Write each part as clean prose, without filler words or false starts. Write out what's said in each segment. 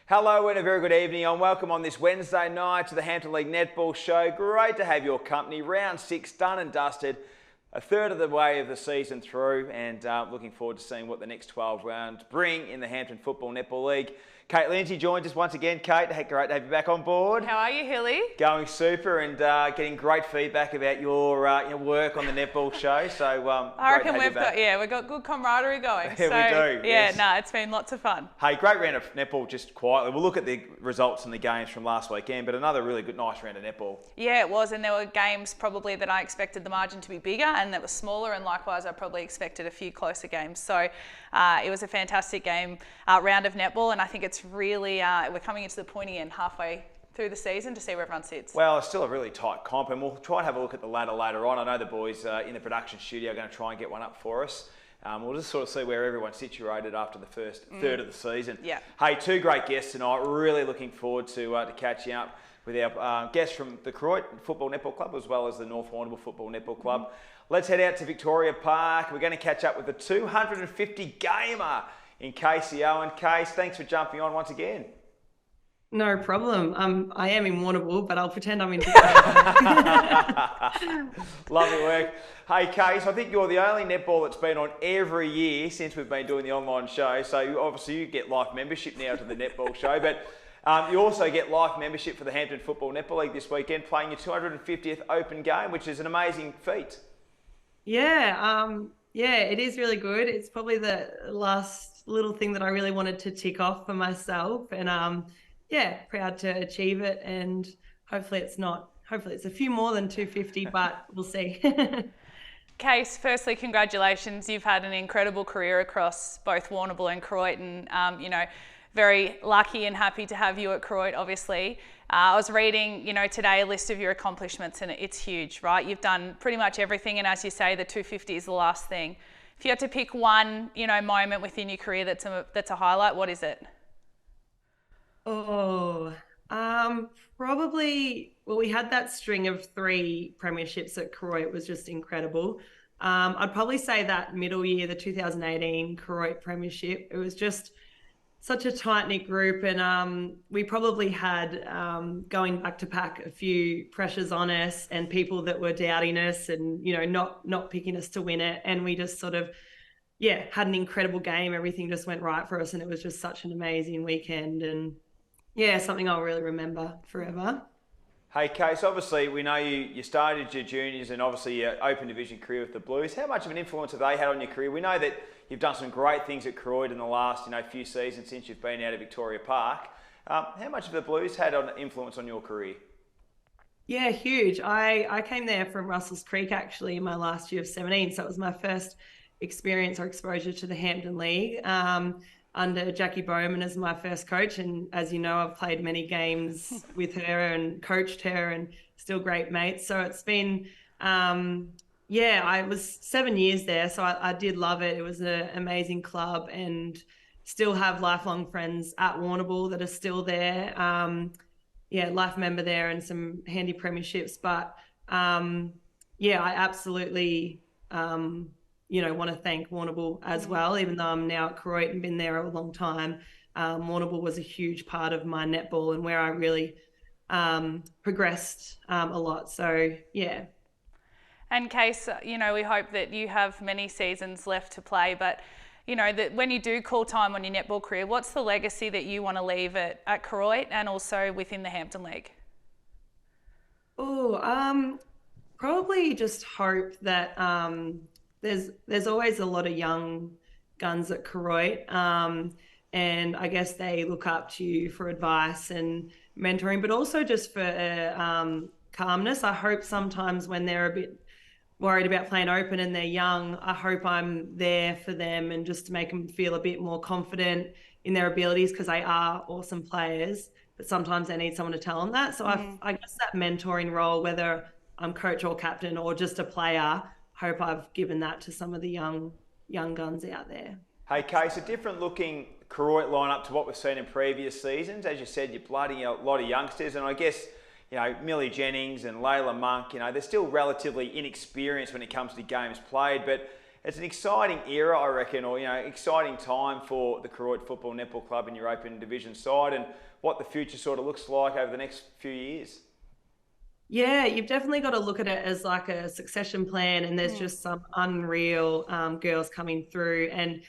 Hello and a very good evening and welcome on this Wednesday night to the Hampton League Netball Show. Great to have your company. Round 6 done and dusted. A third of the way of the season through and looking forward to seeing what the next 12 rounds bring in the Hampton Football Netball League. Kate Lindsay joins us once again. Kate, great to have you back on board. How are you, Hilly? Going super and getting great feedback about your work on the netball show. So I reckon we've got good camaraderie going. Yeah, we do. Yeah, Yes. no, it's been lots of fun. Hey, great round of netball just quietly. We'll look at the results and the games from last weekend, but another really good, nice round of netball. Yeah, it was, and there were games probably that I expected the margin to be bigger and that was smaller, and likewise I probably expected a few closer games. So it was a fantastic round of netball, and I think it's really, we're coming into the pointy end halfway through the season to see where everyone sits. Well, it's still a really tight comp, and we'll try and have a look at the ladder later on. I know the boys in the production studio are going to try and get one up for us. We'll just sort of see where everyone's situated after the first third of the season. Yeah. Hey, two great guests tonight. Really looking forward to catching up with our guests from the Croydon Football Netball Club as well as the North Warrnambool Football Netball Club. Let's head out to Victoria Park. We're going to catch up with the 250 gamer in Casey Owen. Case, thanks for jumping on once again. No problem. I am in Warrnambool, but I'll pretend I'm in Victoria. Lovely work. Hey, Case, I think you're the only netball that's been on every year since we've been doing the online show. So you get life membership now to the netball show, but you also get life membership for the Hampton Football Netball League this weekend, playing your 250th open game, which is an amazing feat. Yeah, it is really good. It's probably the last little thing that I really wanted to tick off for myself, and proud to achieve it. And hopefully it's a few more than 250, but we'll see. Case, firstly, congratulations. You've had an incredible career across both Warrnambool and Croydon. Very lucky and happy to have you at Croydon, obviously. I was reading, today a list of your accomplishments, and it's huge, right? You've done pretty much everything, and as you say, the 250 is the last thing. If you had to pick one, moment within your career that's a highlight, what is it? Probably, we had that string of 3 premierships at Croydon. It was just incredible. I'd probably say that middle year, the 2018 Croydon premiership, it was just such a tight-knit group, and we probably had, going back to pack, a few pressures on us and people that were doubting us and, not picking us to win it. And we just sort of, had an incredible game. Everything just went right for us, and it was just such an amazing weekend. And something I'll really remember forever. Hey, Case, obviously we know you started your juniors and obviously your open division career with the Blues. How much of an influence have they had on your career? We know that you've done some great things at Croydon in the last few seasons since you've been out of Victoria Park. How much have the Blues had an influence on your career? Yeah, huge. I came there from Russells Creek actually in my last year of 17, so it was my first experience or exposure to the Hampton League. Under Jackie Bowman as my first coach. And as you know, I've played many games with her and coached her and still great mates. So it's been, I was 7 years there. So I did love it. It was an amazing club and still have lifelong friends at Warrnambool that are still there. Life member there and some handy premierships. But I absolutely, want to thank Warrnambool as well, even though I'm now at Croydon and been there a long time. Warrnambool was a huge part of my netball and where I really progressed a lot. So, yeah. And Case, we hope that you have many seasons left to play, but, that when you do call time on your netball career, what's the legacy that you want to leave at Croydon and also within the Hampton League? Probably just hope that there's always a lot of young guns at Croydon, and I guess they look up to you for advice and mentoring, but also just for calmness. I hope sometimes when they're a bit worried about playing open and they're young, I hope I'm there for them and just to make them feel a bit more confident in their abilities, because they are awesome players, but sometimes they need someone to tell them that. So I guess that mentoring role, whether I'm coach or captain or just a player, hope I've given that to some of the young guns out there. Hey, Case, a different looking Croydon lineup to what we've seen in previous seasons. As you said, you're blooding a lot of youngsters, and I guess Millie Jennings and Layla Monk, they're still relatively inexperienced when it comes to games played, but it's an exciting era, I reckon, or exciting time for the Koroit Football Netball Club in your Open Division side, and what the future sort of looks like over the next few years. Yeah, you've definitely got to look at it as like a succession plan, and there's just some unreal girls coming through. And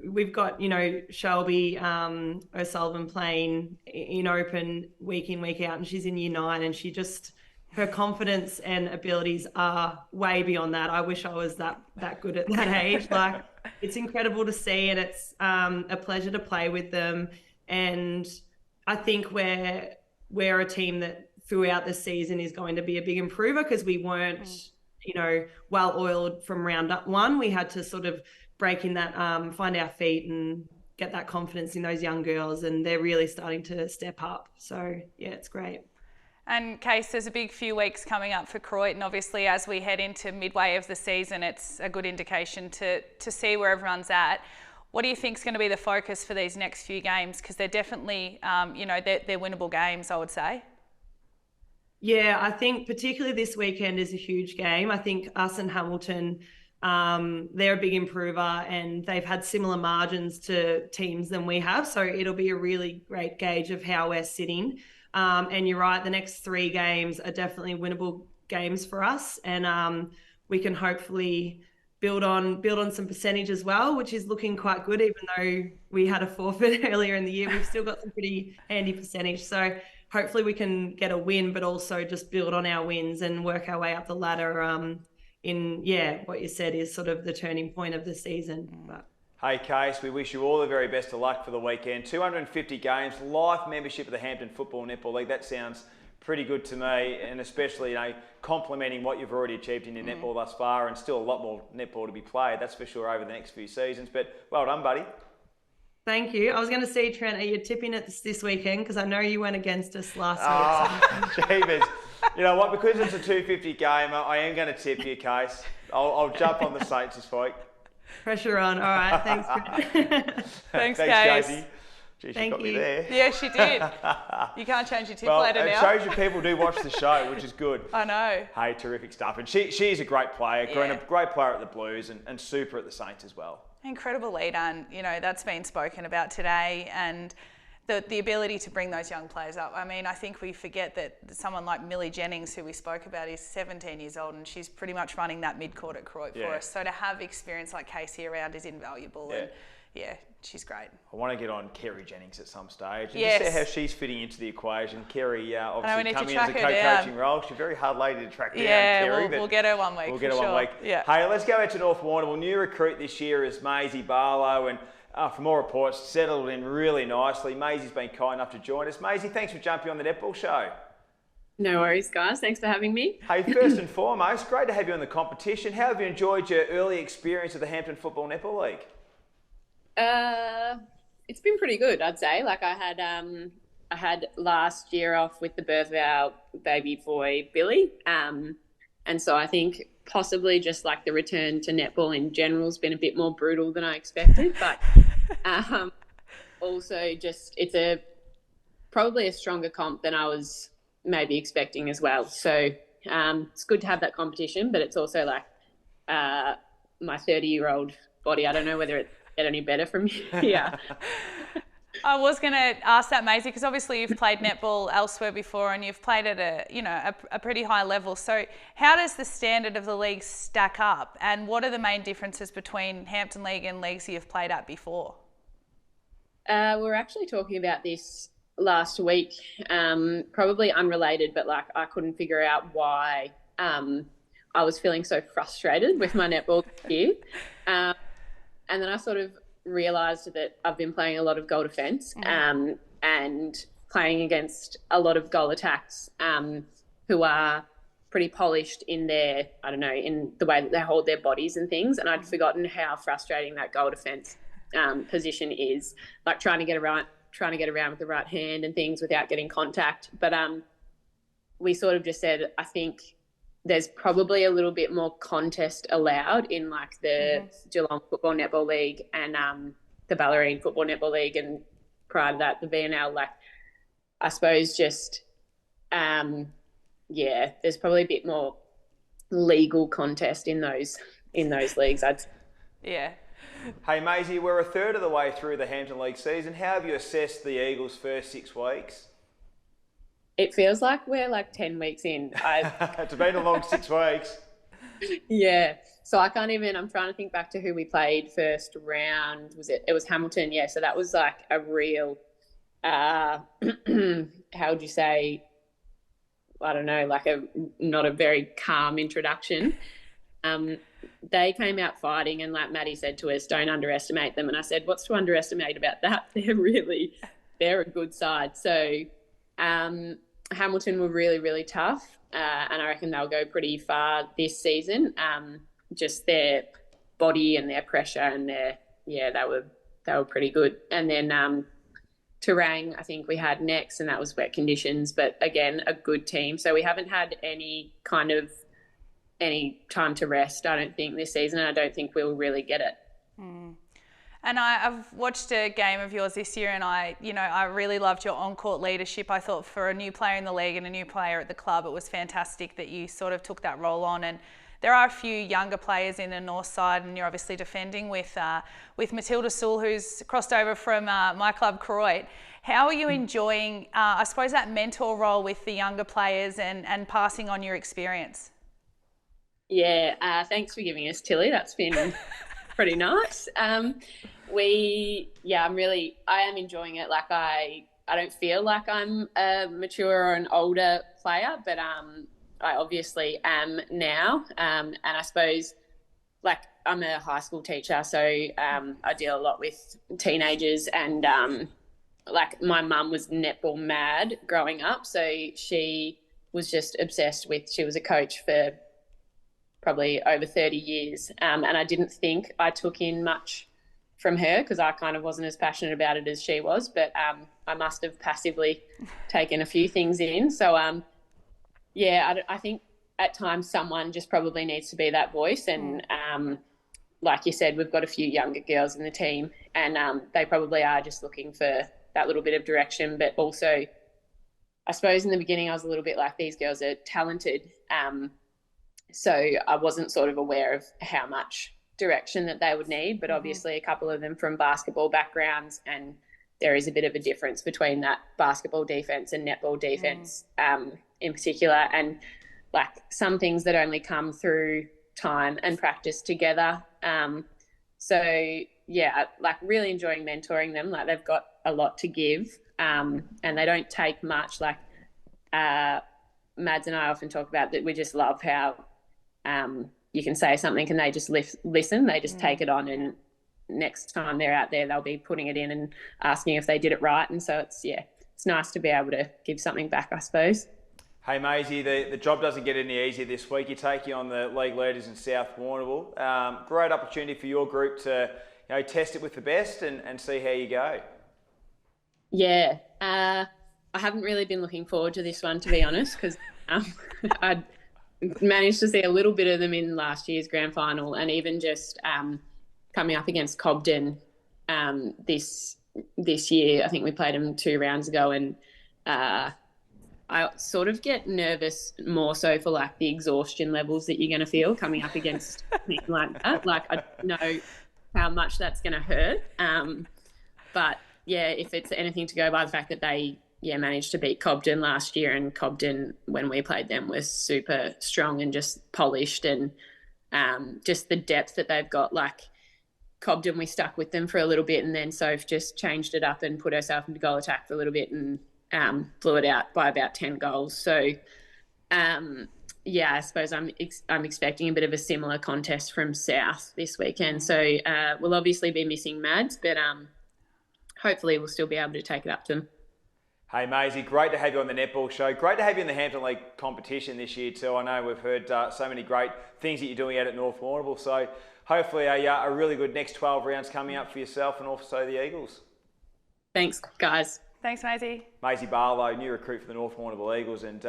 we've got, Shelby O'Sullivan playing in Open week in, week out, and she's in year 9, and her confidence and abilities are way beyond that. I wish I was that good at that age. Like, it's incredible to see, and it's a pleasure to play with them. And I think we're a team that throughout the season is going to be a big improver, because we weren't, well oiled from round 1. We had to sort of break in that, find our feet and get that confidence in those young girls, and they're really starting to step up. So yeah, it's great. And Case, there's a big few weeks coming up for Croydon, and obviously as we head into midway of the season, it's a good indication to see where everyone's at. What do you think is going to be the focus for these next few games? Because they're definitely, they're winnable games, I would say. Yeah, I think particularly this weekend is a huge game. I think us and Hamilton, they're a big improver, and they've had similar margins to teams than we have. So it'll be a really great gauge of how we're sitting. And you're right, the next 3 games are definitely winnable games for us. And we can hopefully build on some percentage as well, which is looking quite good. Even though we had a forfeit earlier in the year, we've still got some pretty handy percentage. So hopefully we can get a win, but also just build on our wins and work our way up the ladder what you said is sort of the turning point of the season. But hey, Case, we wish you all the very best of luck for the weekend. 250 games, life membership of the Hampton Football Netball League. That sounds pretty good to me, and especially, complementing what you've already achieved in your netball thus far, and still a lot more netball to be played, that's for sure, over the next few seasons. But well done, buddy. Thank you. I was going to see, Trent, are you tipping it this weekend? Because I know you went against us last week. So. Jeebus. You know what? Because it's a 250 game, I am going to tip you, Case. I'll jump on the Saints this week. Pressure on. All right. Thanks, Trent. Thanks, Case. Casey. Gee, Thank got you. me there. Yeah, she did. You can't change your tip later now. It shows you people do watch the show, which is good. I know. Hey, terrific stuff. And she's a great player, a great player at the Blues, and super at the Saints as well. Incredible leader, and that's been spoken about today, and the ability to bring those young players up. I mean, I think we forget that someone like Millie Jennings, who we spoke about, is 17 years old, and she's pretty much running that mid-court at Croydon for us. So to have experience like Casey around is invaluable. And she's great. I want to get on Kerry Jennings at some stage and yes. just see how she's fitting into the equation. Kerry obviously coming in as a co-coaching role. She's a very hard lady to track down, Kerry. Kerry. We'll get her one week. We'll get her one week. Yeah. Hey, let's go out to North Warrnambool. New recruit this year is Maisie Barlow, and from all reports, settled in really nicely. Maisie's been kind enough to join us. Maisie, thanks for jumping on the Netball Show. No worries, guys. Thanks for having me. Hey, first and foremost, great to have you in the competition. How have you enjoyed your early experience of the Hampton Football Netball League? It's been pretty good, I'd say. Like I had last year off with the birth of our baby boy Billy, and so I think possibly just like the return to netball in general has been a bit more brutal than I expected, but also just it's probably a stronger comp than I was maybe expecting as well. So it's good to have that competition, but it's also like my 30-year-old body. I don't know whether it's get any better from here. I was going to ask that, Maisie, because obviously you've played netball elsewhere before, and you've played at a pretty high level. So how does the standard of the league stack up, and what are the main differences between Hampton League and leagues you've played at before? We're actually talking about this last week, probably unrelated, but like I couldn't figure out why I was feeling so frustrated with my netball here. And then I sort of realised that I've been playing a lot of goal defence and playing against a lot of goal attacks who are pretty polished in their, in the way that they hold their bodies and things. And I'd forgotten how frustrating that goal defence position is, like trying to get around with the right hand and things without getting contact. But we sort of just said, I think there's probably a little bit more contest allowed in like the Geelong Football Netball League and the Ballerine Football Netball League, and prior to that the VNL. Like I suppose just there's probably a bit more legal contest in those leagues. Yeah. Hey, Maisie, we're a third of the way through the Hampton League season. How have you assessed the Eagles' first 6 weeks? It feels like we're like 10 weeks in. It's been a long 6 weeks. Yeah. So I can't even, I'm trying to think back to who we played first round. It was Hamilton. Yeah. So that was like a real, how would you say, I don't know, like not a very calm introduction. They came out fighting, and like Maddie said to us, don't underestimate them. And I said, what's to underestimate about that? They're a good side. So Hamilton were really, really tough. And I reckon they'll go pretty far this season. Just their body and their pressure and they were pretty good. And then Terang, I think we had next, and that was wet conditions, but again, a good team. So we haven't had any time to rest, I don't think, this season, and I don't think we'll really get it. And I've watched a game of yours this year, and I really loved your on-court leadership. I thought for a new player in the league and a new player at the club, it was fantastic that you sort of took that role on. And there are a few younger players in the north side, and you're obviously defending with Matilda Sewell, who's crossed over from my club, Croydon. How are you enjoying, I suppose, that mentor role with the younger players and passing on your experience? Yeah, thanks for giving us Tilly. That's been pretty nice. I am enjoying it. Like I don't feel like I'm a mature or an older player, but I obviously am now. And I suppose, like, I'm a high school teacher, so I deal a lot with teenagers, and like my mum was netball mad growing up, so she was just obsessed with. She was a coach for probably over 30 years. And I didn't think I took in much from her because I kind of wasn't as passionate about it as she was, but I must have passively taken a few things in. So, I think at times someone just probably needs to be that voice. And like you said, we've got a few younger girls in the team, and they probably are just looking for that little bit of direction. But also, I suppose in the beginning I was a little bit like, these girls are talented, so I wasn't sort of aware of how much direction that they would need, but obviously a couple of them from basketball backgrounds, and there is a bit of a difference between that basketball defense and netball defense in particular, and like some things that only come through time and practice together. So yeah, like really enjoying mentoring them. Like they've got a lot to give, and they don't take much. Like Mads and I often talk about that. We just love how you can say something and they just listen. They just take it on, and next time they're out there, they'll be putting it in and asking if they did it right. And so it's nice to be able to give something back, I suppose. Hey Maisie, the job doesn't get any easier this week. You're taking on the league leaders in South Warrnambool. Great opportunity for your group to test it with the best and see how you go. Yeah, I haven't really been looking forward to this one, to be honest, because I managed to see a little bit of them in last year's grand final, and even just coming up against Cobden this year. I think we played them 2 rounds ago, and I sort of get nervous more so for like the exhaustion levels that you're going to feel coming up against something like that. Like I don't know how much that's going to hurt, but yeah, if it's anything to go by the fact that they managed to beat Cobden last year, and Cobden, when we played them, was super strong and just polished, and just the depth that they've got. Like Cobden, we stuck with them for a little bit, and then Soph just changed it up and put herself into goal attack for a little bit and blew it out by about 10 goals. So, I suppose I'm expecting a bit of a similar contest from South this weekend. So we'll obviously be missing Mads, but hopefully we'll still be able to take it up to them. Hey Maisie, great to have you on the Netball Show. Great to have you in the Hampton League competition this year too. I know we've heard so many great things that you're doing out at North Warrnambool. So hopefully a really good next 12 rounds coming up for yourself and also the Eagles. Thanks, guys. Thanks, Maisie. Maisie Barlow, new recruit for the North Warrnambool Eagles, and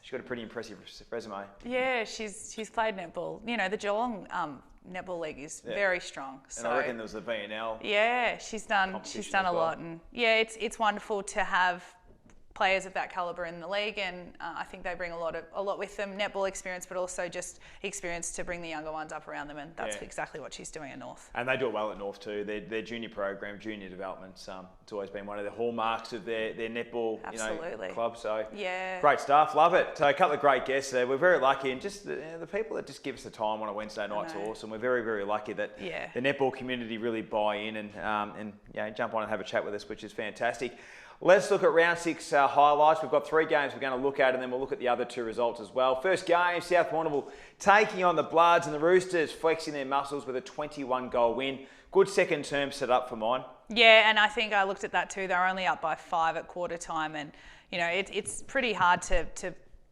she's got a pretty impressive resume. Yeah, she's played netball. You know, the Geelong netball league is very strong. And I reckon there was the VNL. Yeah, she's done a lot, and yeah, it's wonderful to have players of that calibre in the league, and I think they bring a lot with them, netball experience, but also just experience to bring the younger ones up around them, and that's exactly what she's doing at North. And they do it well at North too. Their junior program, junior development's it's always been one of the hallmarks of their netball club. So great stuff, love it. So a couple of great guests there. We're very lucky, and just the people that just give us the time on a Wednesday night's awesome. We're very, very lucky that the netball community really buy in and jump on and have a chat with us, which is fantastic. Let's look at round 6 highlights. We've got 3 games we're going to look at, and then we'll look at the other 2 results as well. First game, South Warrnambool taking on the Bloods, and the Roosters flexing their muscles with a 21-goal win. Good second term set up for mine. Yeah, and I think I looked at that too. They were only up by 5 at quarter time, and it's pretty hard to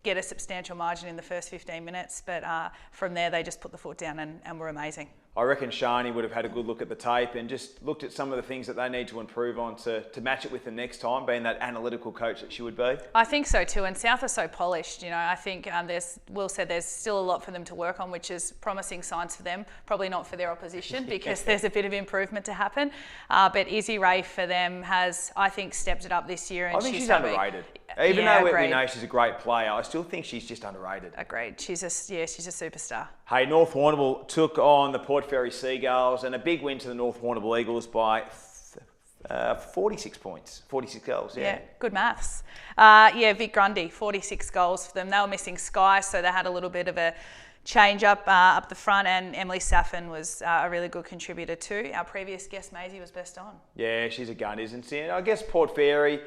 get a substantial margin in the first 15 minutes, but from there they just put the foot down and were amazing. I reckon Shani would have had a good look at the tape and just looked at some of the things that they need to improve on to match it with them next time, being that analytical coach that she would be. I think so too, and South are so polished. I think Will said there's still a lot for them to work on, which is promising signs for them, probably not for their opposition because there's a bit of improvement to happen. But Izzy Ray for them has, I think, stepped it up this year. And I think she's underrated. Even though we know she's a great player, I still think she's just underrated. Agreed. She's a superstar. Hey, North Warrnambool took on the Port Fairy Seagulls, and a big win to the North Warrnambool Eagles by 46 points, 46 goals. Yeah, good maths. Vic Grundy, 46 goals for them. They were missing Sky, so they had a little bit of a change up the front, and Emily Saffin was a really good contributor too. Our previous guest, Maisie, was best on. Yeah, she's a gun, isn't she? And I guess Port Fairy,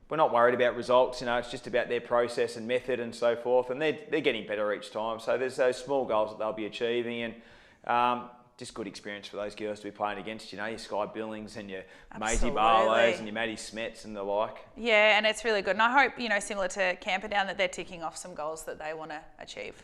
we're not worried about results, it's just about their process and method and so forth, and they're getting better each time. So there's those small goals that they'll be achieving, and just good experience for those girls to be playing against, your Sky Billings and your Maisie Barlows and your Maddie Smets and the like. Yeah, and it's really good. And I hope, similar to Camperdown, that they're ticking off some goals that they want to achieve.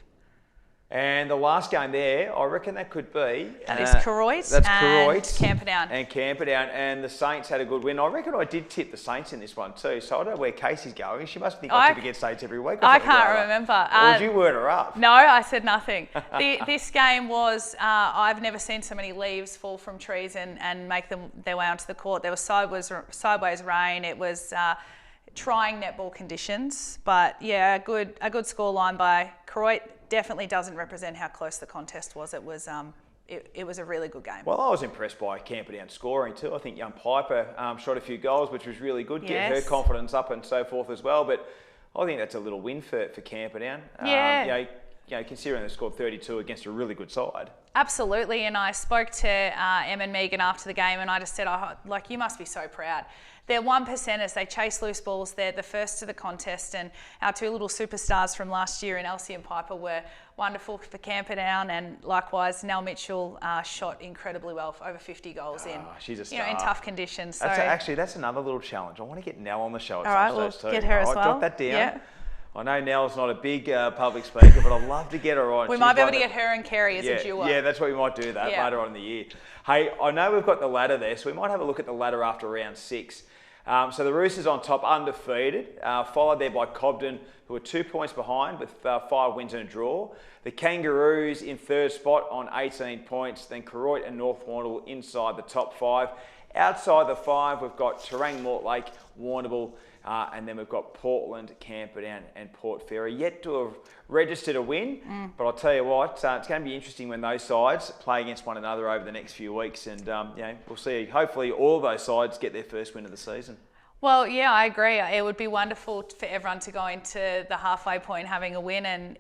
And the last game there, I reckon that could be... That is Koroit and Camperdown. And Camperdown. And the Saints had a good win. I reckon I did tip the Saints in this one too, so I don't know where Casey's going. She must think I tip against Saints every week. I can't remember. Or did you word her up? No, I said nothing. This game was... I've never seen so many leaves fall from trees and make their way onto the court. There was sideways rain. It was... trying netball conditions, but yeah, a good score line by Koroit. Definitely doesn't represent how close the contest was. It was it was a really good game. Well, I was impressed by Camperdown scoring too. I think young Piper shot a few goals, which was really good. Get her confidence up and so forth as well. But I think that's a little win for Camperdown. Considering they scored 32 against a really good side. Absolutely, and I spoke to Em and Megan after the game, and I just said, you must be so proud. They're 1%ers. They chase loose balls. They're the first to the contest, and our 2 little superstars from last year, in Elsie and Piper, were wonderful for Camperdown, and likewise, Nell Mitchell shot incredibly well, for over 50 goals in. She's a star. In tough conditions. So that's another little challenge. I want to get Nell on the show at some stage too. Get her as well. Jot that down. Yeah. I know Nell's not a big public speaker, but I'd love to get her on. We might be able to get her and Kerry as a duo. Yeah, that's what we might do later on in the year. Hey, I know we've got the ladder there, so we might have a look at the ladder after round 6. So the Roosters on top, undefeated, followed there by Cobden, who are 2 points behind with 5 wins and a draw. The Kangaroos in 3rd spot on 18 points. Then Koroit and North Warrnambool inside the top 5. Outside the 5, we've got Terang, Mortlake, Warrnambool, and then we've got Portland, Camperdown and Port Fairy. Yet to have registered a win, but I'll tell you what, it's going to be interesting when those sides play against one another over the next few weeks, and we'll see. Hopefully all of those sides get their first win of the season. Well, yeah, I agree. It would be wonderful for everyone to go into the halfway point having a win, and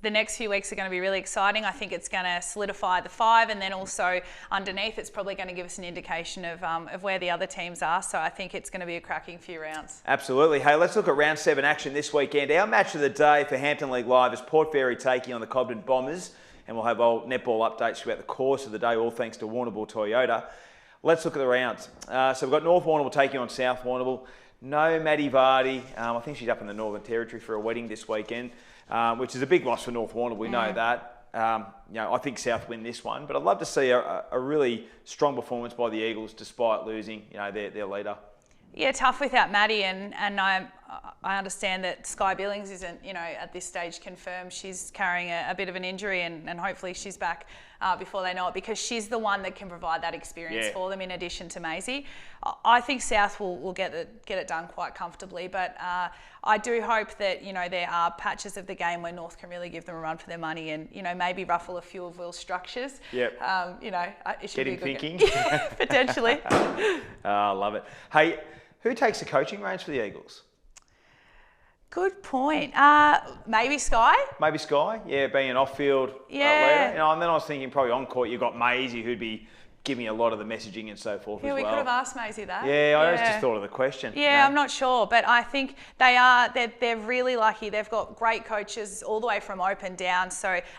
the next few weeks are going to be really exciting. I think it's going to solidify the 5, and then also underneath it's probably going to give us an indication of where the other teams are. So I think it's going to be a cracking few rounds. Absolutely. Hey, let's look at round 7 action this weekend. Our match of the day for Hampton League Live is Port Fairy taking on the Cobden Bombers, and we'll have netball updates throughout the course of the day, all thanks to Warrnambool Toyota. Let's look at the rounds. So we've got North Warrnambool taking on South Warrnambool. No Maddie Vardy. I think she's up in the Northern Territory for a wedding this weekend, which is a big loss for North Warrnambool. We know that. I think South win this one, but I'd love to see a really strong performance by the Eagles despite losing, their leader. Yeah, tough without Maddie, and I understand that Sky Billings isn't, at this stage confirmed. She's carrying a bit of an injury, and hopefully she's back before they know it, because she's the one that can provide that experience for them in addition to Maisie. I think South will get it done quite comfortably, but I do hope that, there are patches of the game where North can really give them a run for their money and, maybe ruffle a few of Will's structures. Yep. It should Get be him thinking. Potentially. I love it. Hey, who takes the coaching reins for the Eagles? Good point. Maybe Sky? Maybe Sky, being an off-field leader. And then I was thinking probably on court you've got Maisie, who'd be giving a lot of the messaging and so forth as well. Yeah, we could have asked Maisie that. I just thought of the question. Yeah, I'm not sure, but I think they're really lucky. They've got great coaches all the way from open down,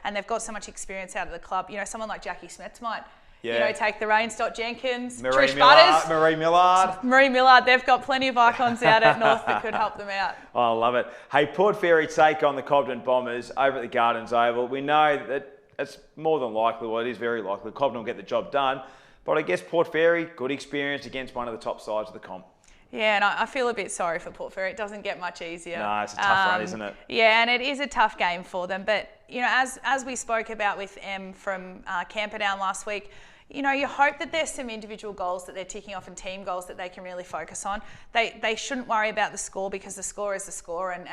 and they've got so much experience out of the club. Someone like Jackie Smets might take the reins. Dot Jenkins, Trish Butters, Marie Millard. They've got plenty of icons out at North that could help them out. I love it. Hey, Port Fairy take on the Cobden Bombers over at the Gardens Oval. We know that it's more than likely, well, it is very likely, Cobden will get the job done. But I guess Port Fairy, good experience against one of the top sides of the comp. Yeah, and I feel a bit sorry for Port Fairy. It doesn't get much easier. No, it's a tough run, isn't it? Yeah, and it is a tough game for them. But, as we spoke about with Em from Camperdown last week, you hope that there's some individual goals that they're ticking off and team goals that they can really focus on. They shouldn't worry about the score, because the score is the score, and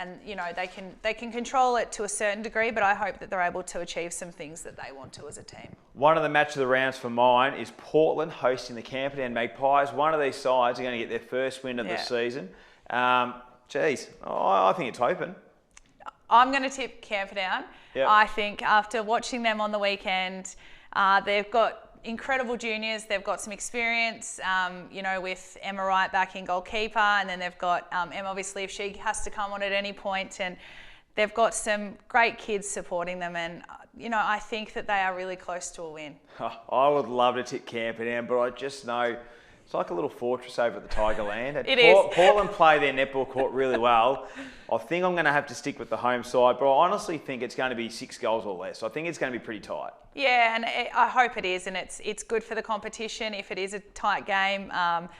they can control it to a certain degree, but I hope that they're able to achieve some things that they want to as a team. One of the match of the rounds for mine is Portland hosting the Camperdown Magpies. One of these sides are going to get their first win of the season. I think it's open. I'm going to tip Camperdown. Yep. I think after watching them on the weekend, they've got incredible juniors. They've got some experience, with Emma Wright back in goalkeeper, and then they've got Emma, obviously, if she has to come on at any point, and they've got some great kids supporting them, and I think that they are really close to a win. I would love to tip Camperdown, but I just know it's like a little fortress over at the Tigerland. It is. Portland play their netball court really well. I think I'm going to have to stick with the home side, but I honestly think it's going to be 6 goals or less. I think it's going to be pretty tight. Yeah, and I hope it is, and it's good for the competition if it is a tight game.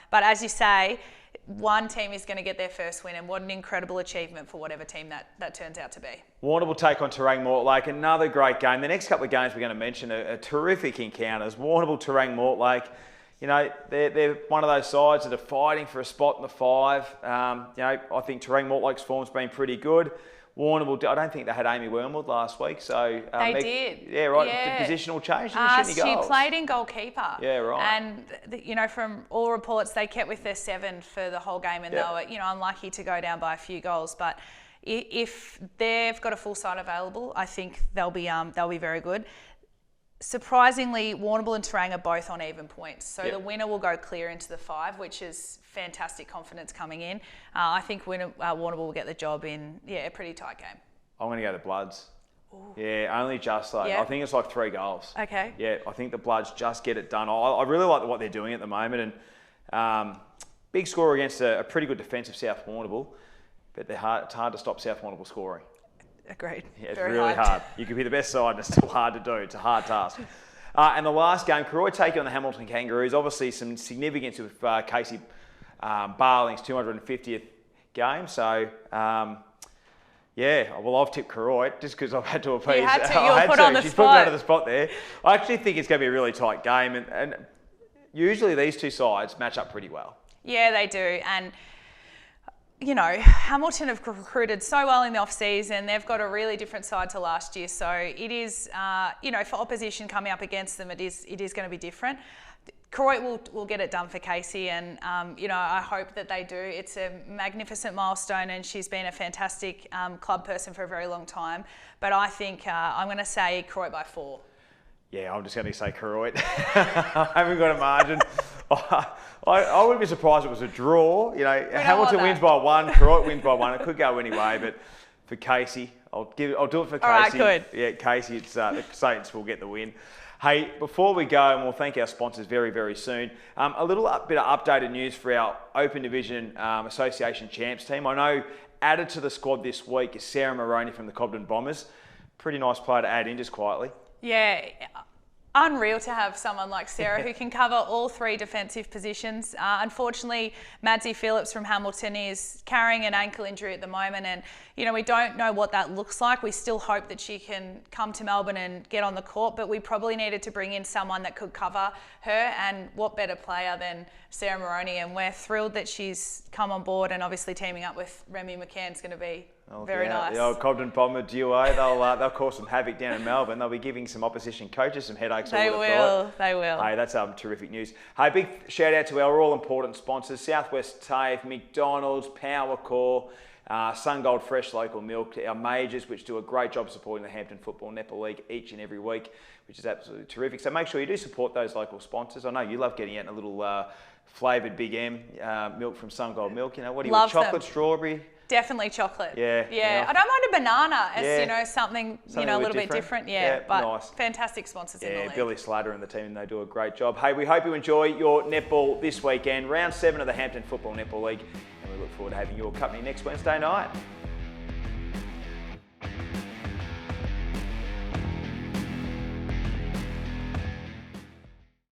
But as you say, one team is going to get their first win, and what an incredible achievement for whatever team that turns out to be. Warrnambool will take on Terang Mortlake, another great game. The next couple of games we're going to mention are terrific encounters. Warrnambool, Terang Mortlake. They're one of those sides that are fighting for a spot in the 5. I think Terang Mortlake's form's been pretty good. Warrnambool, I don't think they had Amy Wormwood last week, so they did. Yeah, right. Yeah. The positional change. She played in goalkeeper. Yeah, right. And from all reports, they kept with their 7 for the whole game, and they were unlucky to go down by a few goals. But if they've got a full side available, I think they'll be very good. Surprisingly, Warrnambool and Terang are both on even points. So the winner will go clear into the 5, which is fantastic confidence coming in. I think Warrnambool will get the job in, a pretty tight game. I'm going to go the Bloods. Ooh. Yeah, only just though. Yeah. I think it's like 3 goals. Okay. Yeah, I think the Bloods just get it done. I really like what they're doing at the moment. And big score against a pretty good defensive South Warrnambool. But it's hard to stop South Warrnambool scoring. Agreed. Yeah, it's really hard. You could be the best side and it's still hard to do. It's a hard task. And the last game, Karoy taking on the Hamilton Kangaroos. Obviously some significance with Casey Barling's 250th game. So, I've tipped Karoy just because I've had to appease. You had to. You were put on the She's spot. put me onto the spot there. I actually think it's going to be a really tight game. And usually these two sides match up pretty well. Yeah, they do. And Hamilton have recruited so well in the off-season. They've got a really different side to last year. So it is, for opposition coming up against them, it is going to be different. Karoy will get it done for Casey, and, I hope that they do. It's a magnificent milestone, and she's been a fantastic club person for a very long time. But I think I'm going to say Karoy by 4. Yeah, I'm just going to say Karoy. I haven't got a margin. I wouldn't be surprised if it was a draw. Hamilton wins by 1, Karoy wins by 1. It could go anyway, but for Casey, I'll do it for Casey. All right, good. Yeah, Casey, it's the Saints will get the win. Hey, before we go, and we'll thank our sponsors very, very soon, a little bit of updated news for our Open Division Association Champs team. I know added to the squad this week is Sarah Moroney from the Cobden Bombers. Pretty nice player to add in just quietly. Yeah, unreal to have someone like Sarah who can cover all 3 defensive positions. Unfortunately, Madsy Phillips from Hamilton is carrying an ankle injury at the moment, and we don't know what that looks like. We still hope that she can come to Melbourne and get on the court, but we probably needed to bring in someone that could cover her, and what better player than Sarah Moroney, and we're thrilled that she's come on board, and obviously teaming up with Remy McCann's going to be very nice. The old Cobden Bomber duo, they'll cause some havoc down in Melbourne. They'll be giving some opposition coaches some headaches. They will. Hey, that's terrific news. Hey, big shout out to our all-important sponsors, Southwest TAFE, McDonald's, Power Core, SunGold Fresh Local Milk, our majors, which do a great job supporting the Hampton Football Netball League each and every week, which is absolutely terrific. So make sure you do support those local sponsors. I know you love getting out in a little flavoured Big M milk from SunGold Milk. What do you want? Chocolate, strawberry? Definitely chocolate. Yeah. I don't mind a banana as something a little bit different. But nice. Fantastic sponsors in the league. Billy Slater and the team, they do a great job. Hey, we hope you enjoy your netball this weekend, round 7 of the Hampton Football Netball League, and we look forward to having your company next Wednesday night.